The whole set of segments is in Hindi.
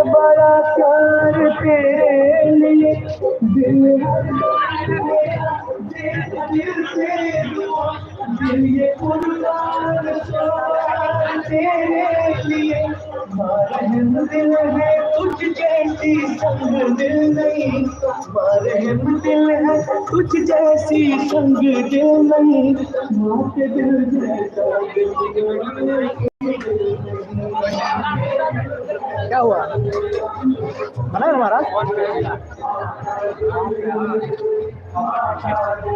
बड़ा प्यार तेरे लिए दिल ये कुर्बान तेरे लिए मारहम दिल है कुछ जैसी संग दिल नहीं मारहम दिल है कुछ जैसी संग दिल नहीं माते दिल जैसा क्या हुआ बना हमारा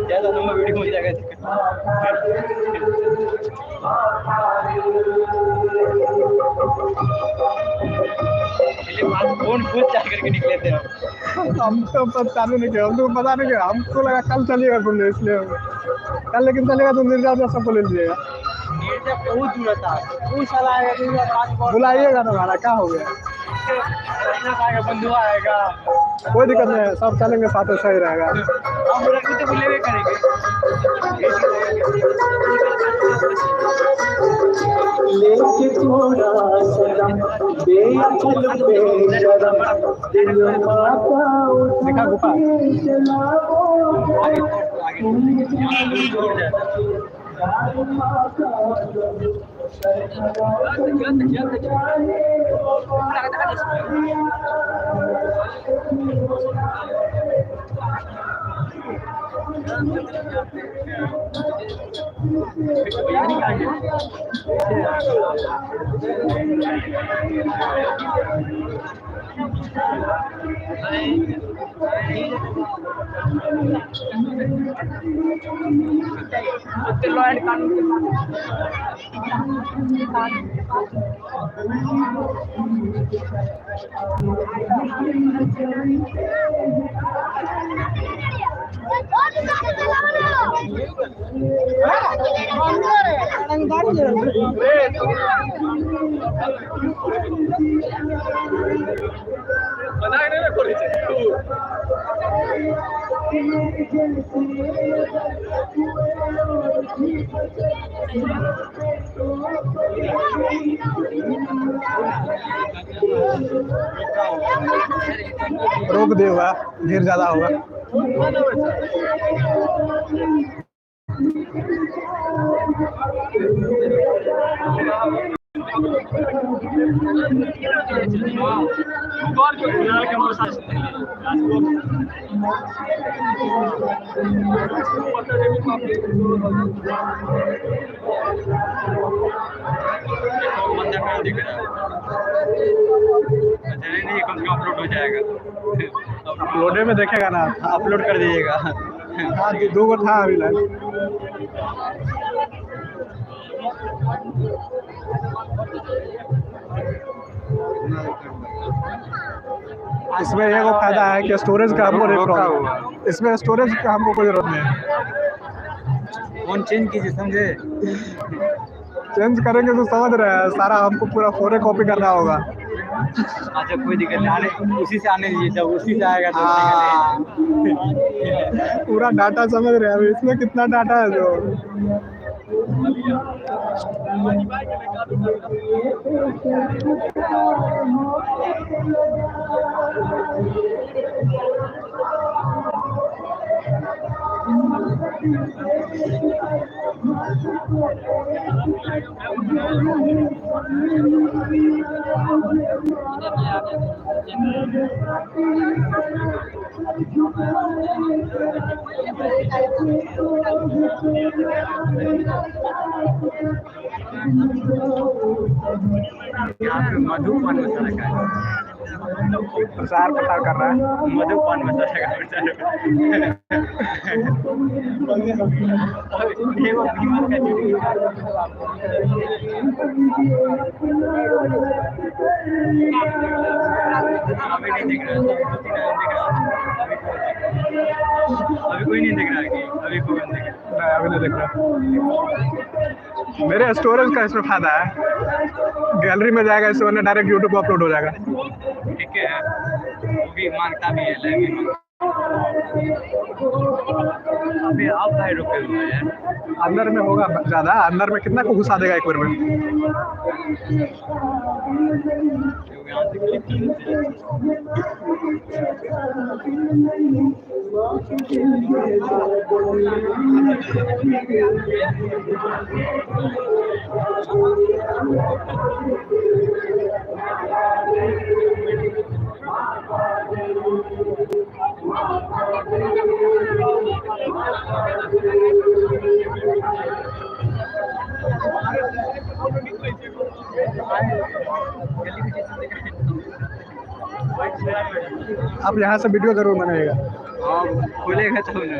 ज्यादा लंबा वीडियो हो जाएगा फोन खुद जा करके निकले थे हम तो चालू नहीं किया हमको पता नहीं किया हमको लगा कल चलिएगा घूमने इसलिए कल लेकिन चलेगा तो निर्जा सबको ले लीजिएगा बहुत दूर था वो साला आएगा बुलाइएगा ना हमारा क्या हो गया बंधु आएगा कोई दिक्कत नहीं है सब चलेंगे साथ में सही रहेगा हम तो बुलेवे करेंगे लेके थोड़ा शरम बेअकल बेशरम दिल माता देखा गुफा रोक देगा भीड़ ज्यादा होगा अपलोड हो जाएगा अपलोडे में देखेगा ना अपलोड कर दीजिएगा हाँ 2 गो था अभी लाइन इसमें एक फायदा है कि स्टोरेज का हमको नहीं प्रॉब्लम इसमें स्टोरेज का हमको कोई जरूरत नहीं फोन चेंज कीजिए समझे चेंज करेंगे तो समझ रहे हैं सारा हमको पूरा फोन कॉपी करना होगा अच्छा कोई दिक्कत नहीं आने उसी से आने दीजिए जब उसी से आएगा तो पूरा डाटा समझ रहे हैं अभी इसमें कितना डाटा है जो मधुपान मसाला का प्रचार प्रसार कर रहा है मधुपान मसाला का प्रचार अभी नहीं दिख रहा अभी कोई नहीं दिख रहा अभी कोई नहीं दिख रहा अभी नहीं देख रहा मेरे स्टोरेज का इसमें फायदा है गैलरी में जाएगा इससे वरना डायरेक्ट यूट्यूब पर अपलोड हो जाएगा ठीक है वो भी मांगता भी है पे आप भाई रुके हुए हैं। अंदर में होगा ज्यादा, अंदर में कितना को घुसा देगा एक बार में? यहाँ से क्लिक करते हैं। आप यहाँ से वीडियो जरूर बनाइएगा। हाँ खोलेगा तो ना।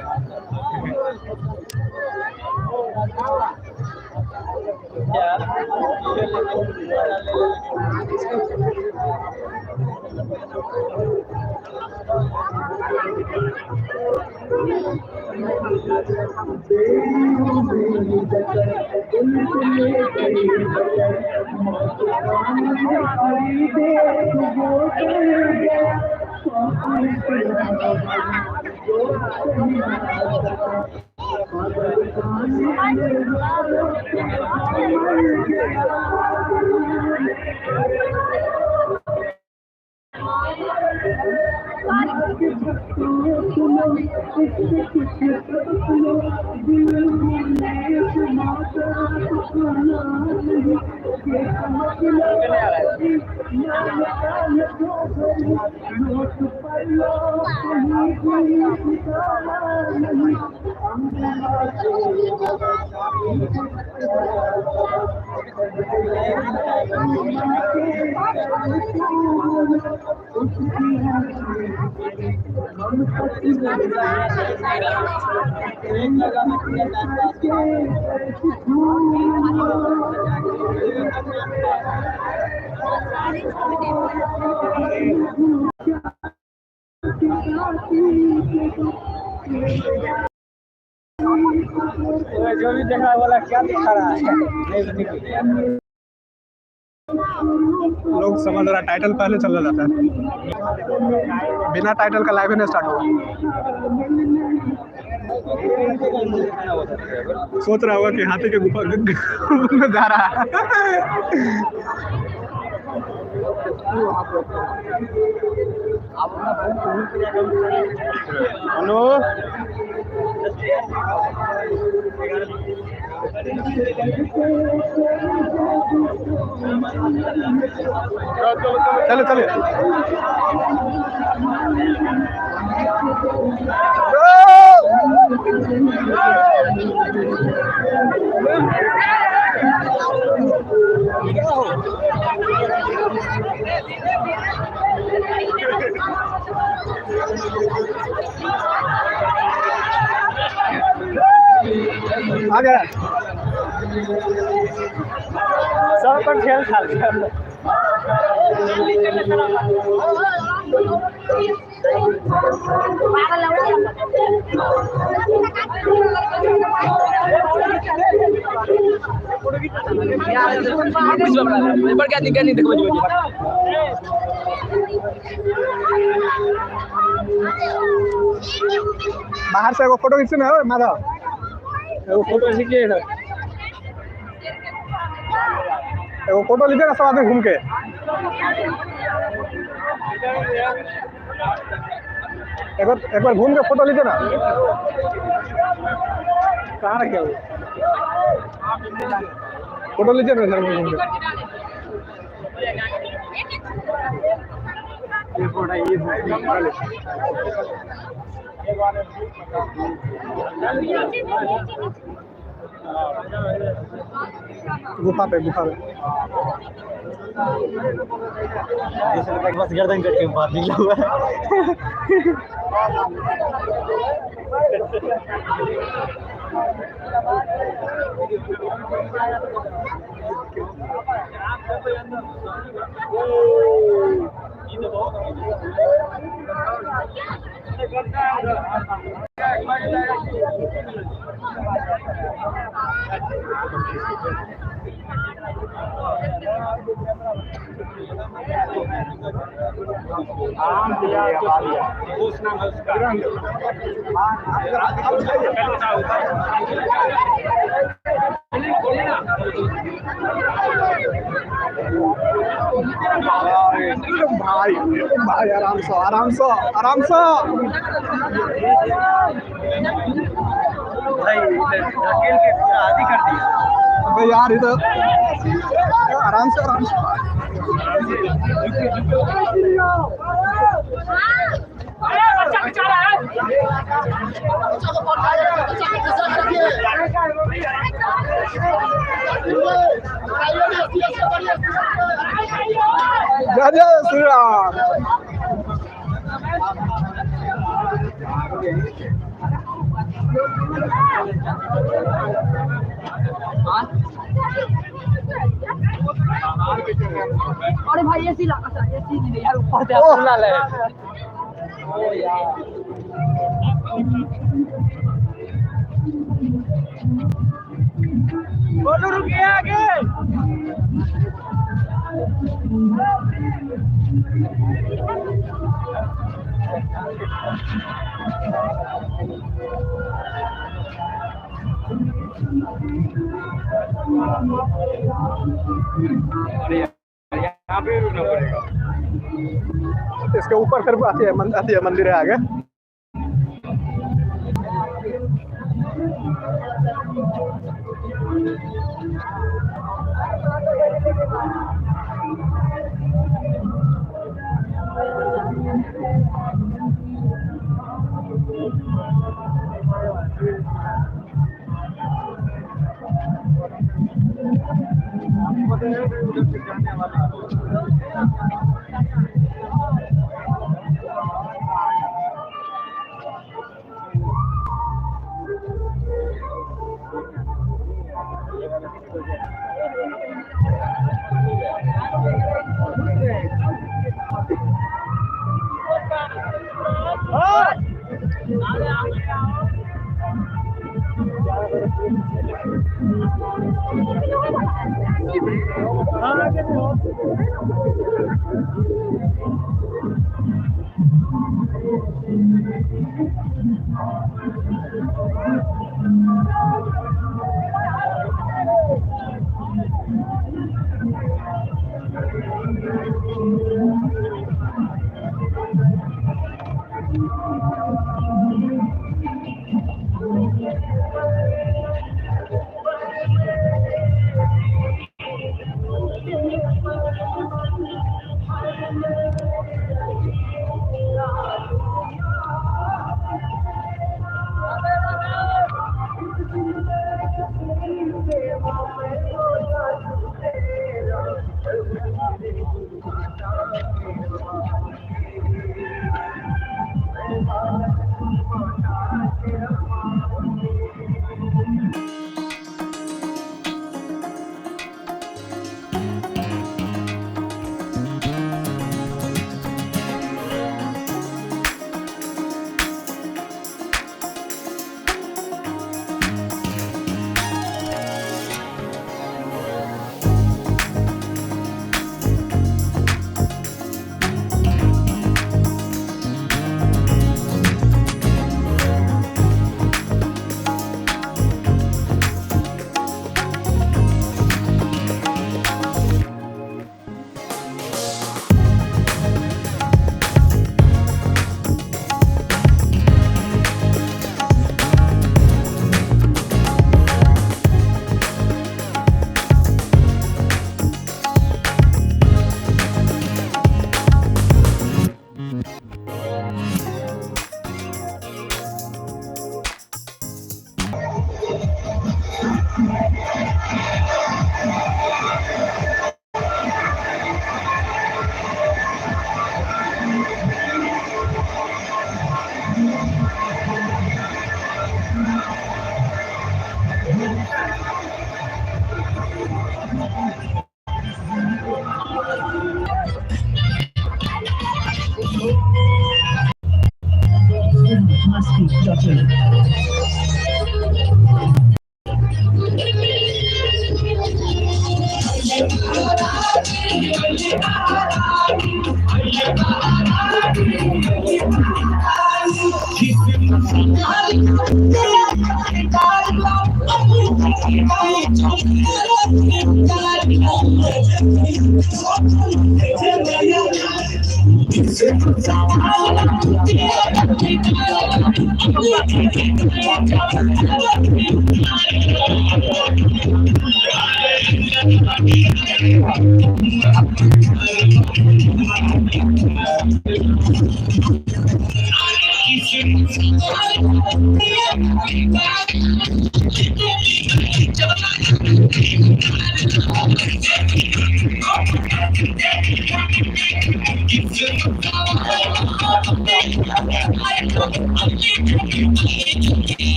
जो भी देखने वाला क्या दिखा रहा है लोग समझ रहा टाइटल पहले चला जाता है, बिना टाइटल का लाइव नहीं स्टार्ट होगा। सोच रहा होगा कि हाथी के गुफा में जा रहा है। हेलो चलो चलिए। आ गया सब पर खेल खेल बाहर से एगो फोटो खींचे ना माधव, एगो फोटो लीजिए ना, एगो फोटो लीजिए ना सब आदमी घूम के। एक बार घूम के फोटो लीजिए ना। कहाँ रखे हो फोटो लीजिए ना सर घूम के। गुफा पे बस गर्दन कट के बाहर निकला हुआ है। भाई भाई आराम से आराम से आराम से। भाई धकेल के पूरा आदि कर दिया। अबे यार इधर आराम से आराम से। जय जय श्री राम। अरे भाई ऐसी यार ऊपर से ओह। फूला ले। बोलो रुकिए आगे। यहाँ पे रुकना पड़ेगा। इसके ऊपर फिर आती है मंदिर है आगे।